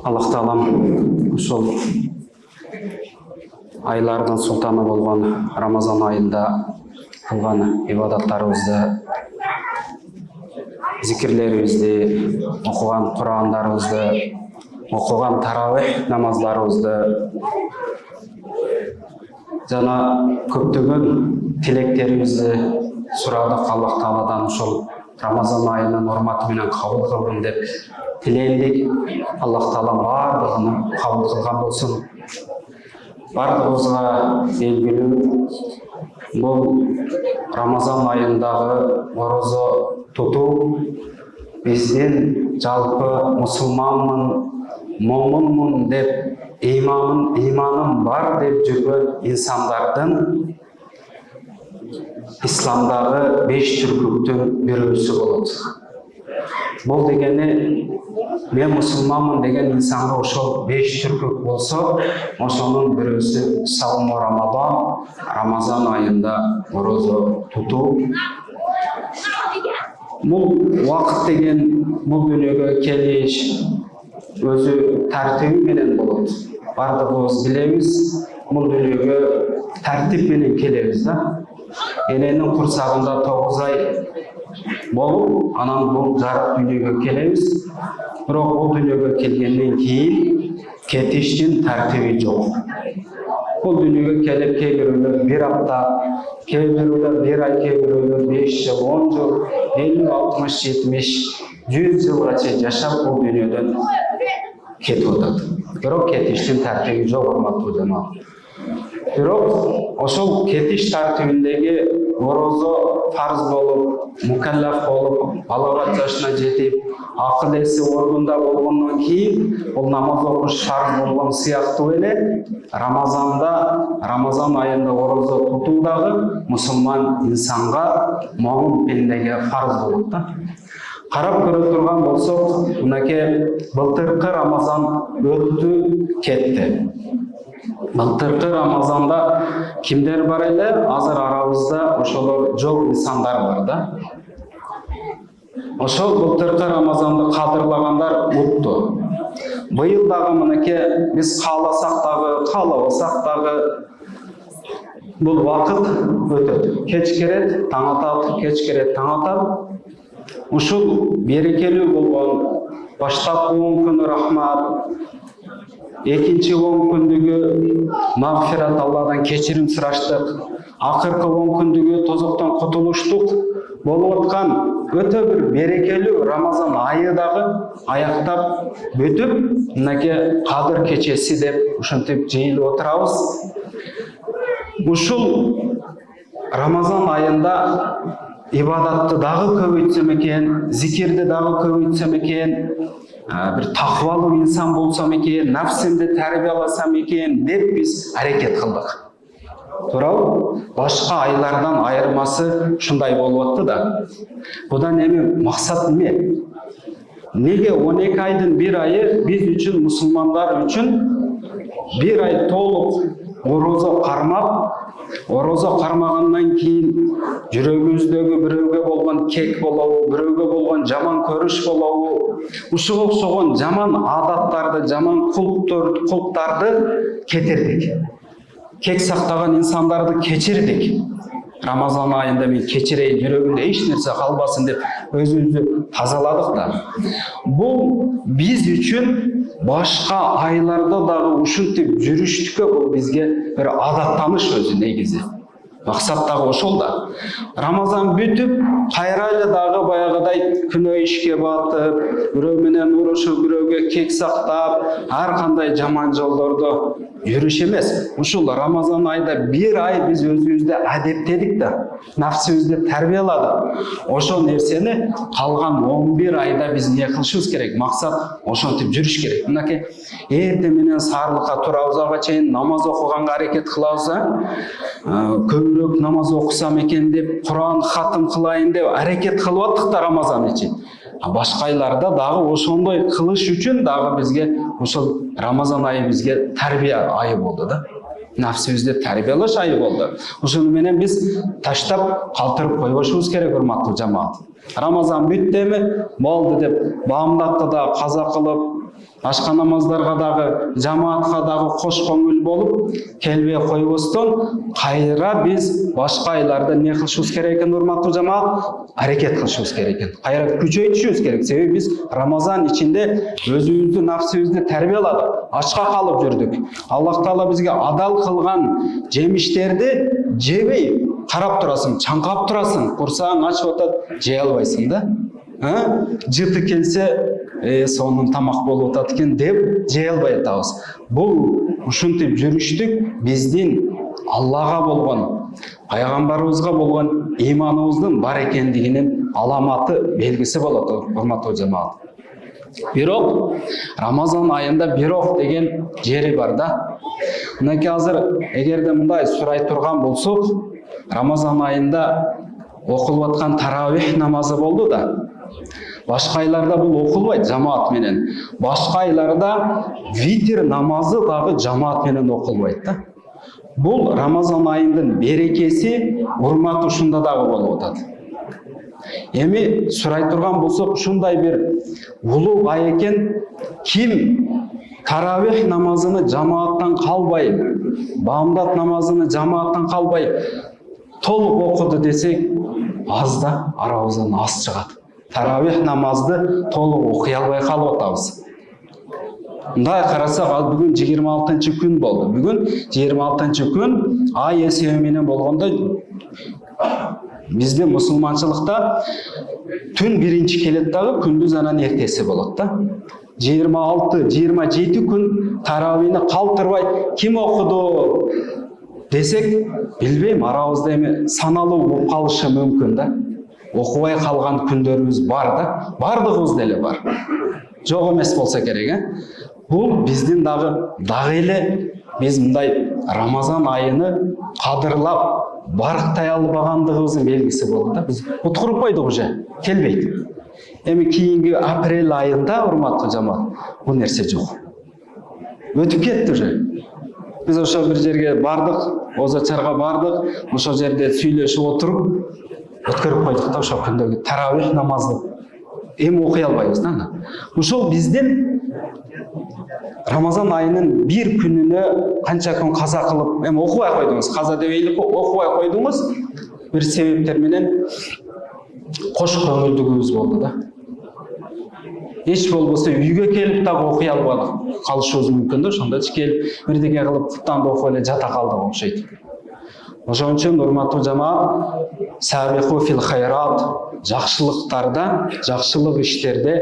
Аллах Таалам ушул айлардын султаны болгон Рамазан айында кылган ибадаттарыбызды, зикирлерибизди, окуган Курандарыбызды, окуган таравих намаздарыбызды жана көптөгөн тилектерибизди сурадык. Аллах Тааладан ушул Рамазан айынын урматы менен кабыл кылгын деп тилейли. Аллах Таала бардыгын кабыл кылган болсун. Бардыгыбызга белгилүү, бул Рамазан айындагы орозо тутуу биздин жалпы мусулманмын, момунмун деп иманым бар деп жүргөн инсандардын исламдагы 5 түркүктүн бирөөсү болот. Бул дегени мен мусулманмын деген инсанга ошол 5 түркүк болсо, ошонун бирөөсү сауму Рамазан айында орозо тутуу. Бул убакыт деген бул дүйнөгө келиш өзү тартиби менен болот. Бардыгыбыз билебиз, бул дүйнөгө тартип менен келебиз да. Эненин курсагында 9 ай болуп, анан бул жарык дүйнөгө келебиз. Бирок бул дүйнөгө келгенден кийин кетиштин тартиби жок. Бул дүйнөгө келип кээ бирөөлөр 1 апта, кээ бирөөлөр 1 ай, кээ бирөөлөр 5 жыл, 10 жыл, 50, 60, 70, 100 жылгача жашап бул дүйнөдөн кетип атат. Бирок кетиштин тартиби жок, урматтуу жамаат. Бирок ошол кетиш тартибиндеги орозо фарз болуп, мукаллаф болуп, балагат жашына жетип, акыл эси ордунда болгондон кийин бул намаз окуш фарз болгон сыяктуу эле Рамазан айында орозо тутуу дагы мусулман инсанга, момун пендеге фарз болот да. Карап көрө турган болсок, мынакей былтыркы Рамазан өттү, кетти. Былтыркы Рамазанда кимдер бар эле? Азыр арабызда ошолор жок инсандар бар да. Ошол былтыркы Рамазанды кадырлагандар утту. Быйыл дагы мынакей биз кааласак дагы, каалабасак дагы бул убакыт өтөт. Кеч керет, таң атат, кеч керет, таң атат. Ушул берекелүү болгон баштапкы 10 күнү рахмат, экинчи 10 күндүгү магфират, Алладан кечирим сураштык, акыркы 10 күндүгү тозоктон кутулуштук болуп аткан өтө бир берекелүү Рамазан айы дагы аяктап бүтүп, мынакей кадыр кечеси деп ушинтип жыйылып отурабыз. Ушул Рамазан айында ибадатты дагы көбөйтсөм экен, зикирди дагы көбөйтсөм экен, бир таквалуу инсан болсом экен, нафсимди тарбияласам экен деп биз аракет кылдык. Туурабы? Башка айлардан айырмасы ушундай болуп атты да. Будан эми максат эмне? Неге 12 айдын 1 айы биз үчүн, мусулмандар үчүн 1 ай толук орозо кармап, орозо кармагандан кийин жүрөгүбүздөгү бирөөгө болгон кек болобу, бирөөгө болгон жаман көрүш болобу, ушуга окшогон жаман адаттарды, жаман кулктарды кетирдик. Кек сактаган инсандарды кечирдик. Рамазан айында мен кечирейин, жүрөгүмдө эч нерсе калбасын деп өзүбүздү тазаладык да. Бул биз үчүн башка айларда дагы ушинтип жүрүштүккө бул бизге бир адаттаныш өзү негизи. Максат дагы ошол да. Рамазан бүтүп, кайра эле дагы баягыдай күнөө ишке батып, бирөө менен урушуп, бирөөгө кек сактап, ар кандай жаман жолдордо жүрүш эмес. Ушул Рамазан айда 1 ай биз өзүбүздү адептедик да, нафсибизди тарбияладык. Ошол нерсени калган 11 айда биз эмне кылышыбыз керек? Максат ошентип жүрүш керек. Мынакей эрте менен саарлыкка турабызга чейин намаз окуганга аракет кылабыз, көбүрөөк намаз окусам экен деп, Куран хатым кылайын деп аракет кылып аттык да Рамазан үчүн. Башка айларда дагы ошондой кылыш үчүн дагы бизге ошол Рамазан айы бизге тарбия айы болду да. Нафсибизди тарбиялаш айы болду. Ошону менен биз таштап калтырып койбошубуз керек, урматтуу жамаат. Рамазан бүттү эми, болду деп баамдакты да каза кылып, Башка намаздарга дагы, жамаатка дагы кош көңүл болуп келбей койбостон, кайра биз башка айларда не кылышыбыз керек экен, урматтуу жамаат? Аракет кылышыбыз керек экен. Кайра күчөйтүшүбүз керек. Себеби биз Рамазан ичинде өзүбүздү, нафсибизди тарбияладык, ачка калып жүрдүк. Аллах Таала бизге адал кылган жемиштерди жебей карап турасың, чаңкап турасың. Курсаң ачып атат, жей албайсың да. Жыты келсе, сонун тамак болуп атат экен деп жей албай атабыз. Бул ушинтип жүрүштүк биздин Аллага болгон, пайгамбарыбызга болгон иманыбыздын бар экендигинин аламаты, белгиси болот, урматтуу жамаат. Бирок Рамазан айында бирок деген жери бар да. Мынакей азыр эгерде мындай сурай турган болсок, Рамазан айында окулуп аткан таравих намазы болду да. Башка айларда бул окулбайт жамаат менен. Башка айларда витр намазы дагы жамаат менен окулбайт да. Бул Рамазан айындын берекеси, урматы ушунда дагы болуп атат. Эми сурай турган болсок, ушундай бир улуу ай экен, ким таравих намазыны жамааттан калбай, баамдат намазыны жамааттан калбай толук окуду десек, аз да, арабыздан аз чыгат. Таравих намазды толук окуй албай калып атабыз. Мындай карасак, бүгүн 26-күн болду. Бүгүн 26-күн ай эсеби менен болгондо бизде мусулманчылыкта түн биринчи келет дагы, күндүз анан эртеси болот да. 26-27 күн таравихни калтырбай ким окуду десек, билбейм, арабызда эми саналуу болуп калышы мүмкүн да. Окубай калган күндөрүбүз бар да, бардыгыбыз деле бар. Жок эмес болсо керек, Бул биздин дагы эле биз мындай Рамазан айыны кадырлап, барыктай албагандыгыбыздын белгиси болду да. Биз уткуруп койдук уже, келбейт. Эми кийинки апрель айында, урматтуу жамаат, бул нерсе жок. Өтүп кетти уже. Биз ошо бир жерге бардык, озачарга бардык, ошол жерде сүйлөшүп отуруп, өткөрүп койдук да ошо күндөгү таравих намазы. Эми окуй албайбыз да. Ошол биздин Рамазан айынын бир күнүнө канча күн каза кылып, эми окубай койдуңуз, каза дебейлик, окубай койдуңуз, бир себептер менен кош көңүлдүгүбүз болду да. Эч болбосо үйгө келип дагы окуй албадык, калышыбыз мүмкүн да, ошондочу келип бирдеке кылып куттанды окуп эле жата калдык окшойт. Ошон үчүн урматтуу жамаат, сабиху фил хайрат, жакшылыктарда, жакшылык иштерде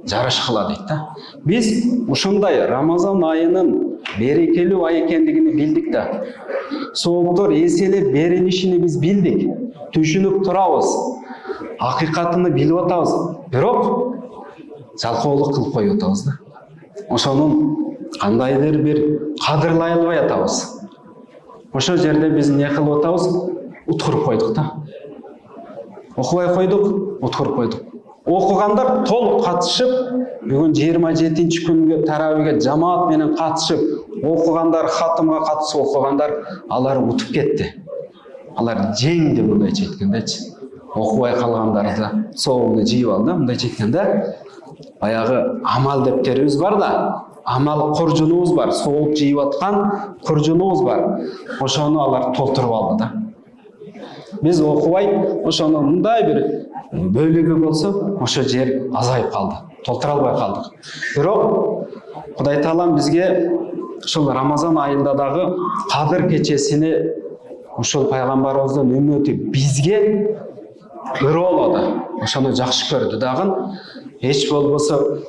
жарышкыла дейт да. Биз ушундай Рамазан айынын берекелүү ай экендигини билдик да. Сооптор эселеп берилишини биз билдик, түшүнүп турабыз, акыйкатыны билип атабыз, бирок жалкоолук кылып коюп атабыз да. Ошонун кандайдыр бир кадырлай албай атабыз. Ошол жерде биз не кылып атабыз? Уткуруп койдук да. Окубай койдук, уткуруп койдук. Окугандар толук катышып, бүгүн 27-күнгө таравиге жамаат менен катышып, окугандар, хатымга катышып окугандар, алар утуп кетти. Алар жеңди, мындайча айткандачы. Окубай калгандарды соогуну жыйып алды, мындайча айтканда. Баягы амал дептерибиз бар да, амал куржунубуз бар, сооп жыйып аткан куржунубуз бар. Ошону алар толтуруп алды да. Биз окубай, ошону мындай бир бөлүгү болсо, ошо жер азайып калды, толтура албай калдык. Бирок Кудай Таалам бизге ушул Рамазан айында дагы Кадыр кечесини ушул пайгамбарыбыздын үммөтү бизге ыроолоду. Ошону жакшы көрдү дагы. Эч болбосо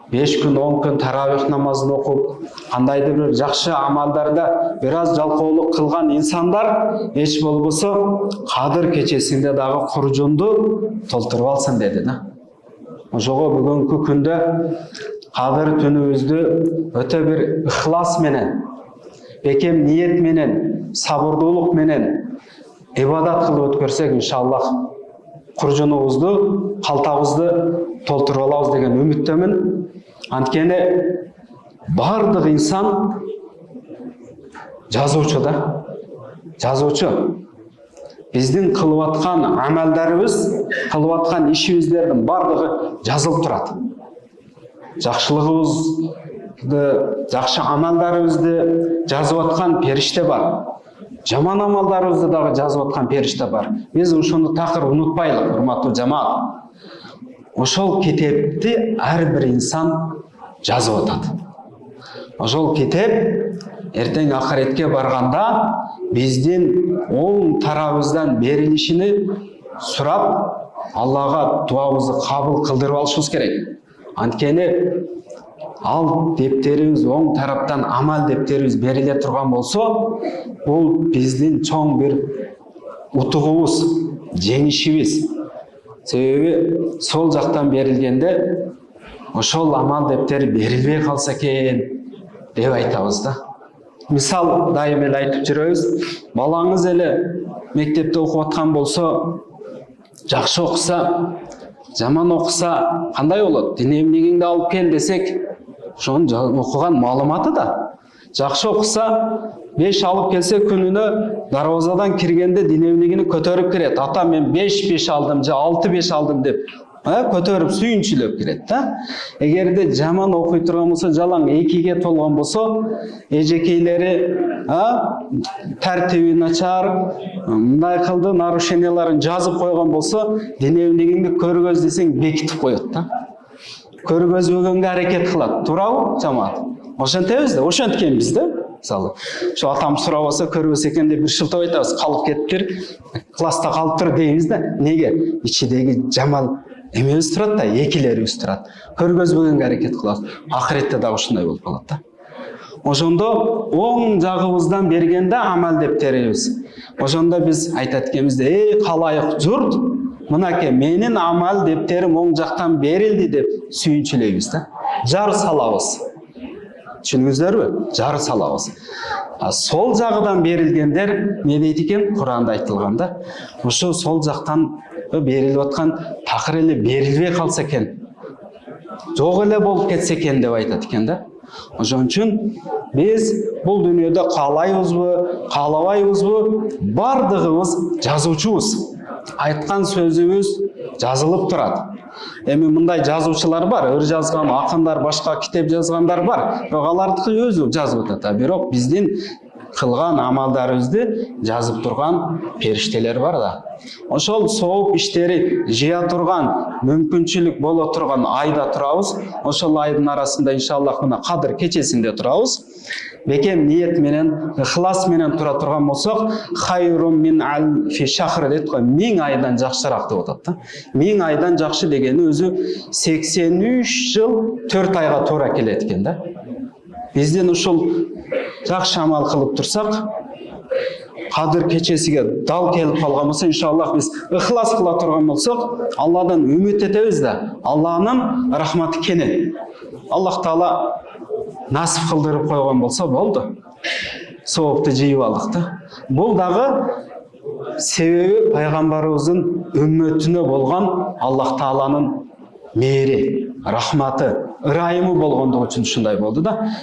5 күн, 10 күн таравих намазын окуп, кандайдыр бир жакшы амалдарда бир аз жалкоолук кылган инсандар эч болбосо Кадыр кечесинде дагы куржунду толтуруп алсын деди да. Ошого бүгүнкү күндө Кадыр түнүбүздү өтө бир ыхлас менен, бекем ниет менен, сабырдуулук менен ибадат кылып өткөрсөк, иншаллах куржунубузду, калтабызды толтуруп алабыз деген үмүттөмүн. Анткени бардык инсан жазуучу да. Жазуучу. Биздин кылып аткан амалдарыбыз, кылып аткан ишибиздердин бардыгы жазылып турат. жакшылыгыбызды, жакшы амалдарыбызды жазып аткан периште бар. Жаман амалдарыбызды дагы жазып аткан периште бар. Биз ошону такыр унутпайлык, урматтуу жамаат. Ошол китепти ар бир инсан жазып атат. Ошол китеп эртең акыретке барганда биздин оң тарабыбыздан берилишини сурап, Аллага дуабызды кабыл кылдырып алышыбыз керек. Анткени ал дептерибиз оң тараптан амал дептерибиз бериле турган болсо, бул биздин чоң бир утугубуз, жеңишибиз. Себеби сол жактан берилгенде ошол амал дептери берилбей калса экен деп айтабыз да. Мисал дайым эле айтып жүрөбүз. Балаңыз эле мектепте окуп аткан болсо, жакшы окуса, жаман окуса кандай болот? Динемдигиңди алып кел десек, ошонун окуган маалыматы да. Жакшы окуса, 5 алып келсе күнүнө дарбазадан киргенде динемдигини көтөрүп кирет. Ата мен 5 алдым же 6 алдым деп көтөрүп сүйүнчүлөп кирет да. Эгерде жаман окуй турган болсо, жалаң 2ге толгон болсо, эжекейлери тартиби начар, мындай кылды, нарушенияларын жазып койгон болсо, динемдигиңди көргөз десең бекитип коет да. Көргөзбөгөнгө аракет кылат. Туурабы, жамаат? Ошентебиз да, ошенткенбиз да. Мисалы, ошо атам сурабаса көрбөс экен деп бир шылтап айтабыз, калып кетиптир, класста калыптыр дейбиз да. Неге? Ичидеги жаман эмебиз турат да, экилерибиз турат. Көргөзбөгөнгө аракет кылабыз. Акыретте дагы ушундай болуп калат да. Ошондо оң жагыбыздан бергенде амал дептерибиз. Ошондо биз айтат экенбиз, калайык журт, мынакей менин амал дептерим оң жактан берилди деп сүйүнчүлөйбүз да. Жар салабыз. Түшүндүңүздөрбү? Жар салабыз. Сол жагыдан берилгендер не дейт экен? Куранда айтылганда, ошо сол жактан берилип аткан такыр эле берилбей калса экен, жок эле болуп кетсе экен деп айтат экен да. Ошон үчүн биз бул дүйнөдө каалайбызбы, каалабайбызбы, бардыгыбыз жазуучубуз. Айткан сөзүбүз жазылып турат. Эми мындай жазуучулар бар, ыр жазган акындар, башка китеп жазгандар бар. Бирок алардыкы өзү жазып атат. Бирок биздин кылган амалдарыбызды жазып турган периштелер бар да. Ошол сооп иштери жыя турган, мүмкүнчүлүк боло турган айда турабыз. Ошол айдын арасында иншаллах мына Кадыр кечесинде турабыз. Бекем ниет менен, ыхлас менен тура турган болсок, хайрун мин алфи шахр дейт го, 1000 айдан жакшыраак деп атат да. 1000 айдан жакшы дегени өзү 83 жыл 4 айга туура келет экен да. Бизден ушул жакшы амал кылып турсак, Кадыр кечесиге дал келип калган болсо, иншаллах биз ыхлас кыла турган болсок, Алладан үмүт этебиз да. Алланын рахматы кенен. Аллах Таала насип кылдырып койгон болсо болду. Соопту жыйып алдык да. Бул дагы себеби пайгамбарыбыздын үммөтүнө болгон Аллах Тааланын мээри, рахматы, ырайымы болгондугу үчүн ушундай болду да.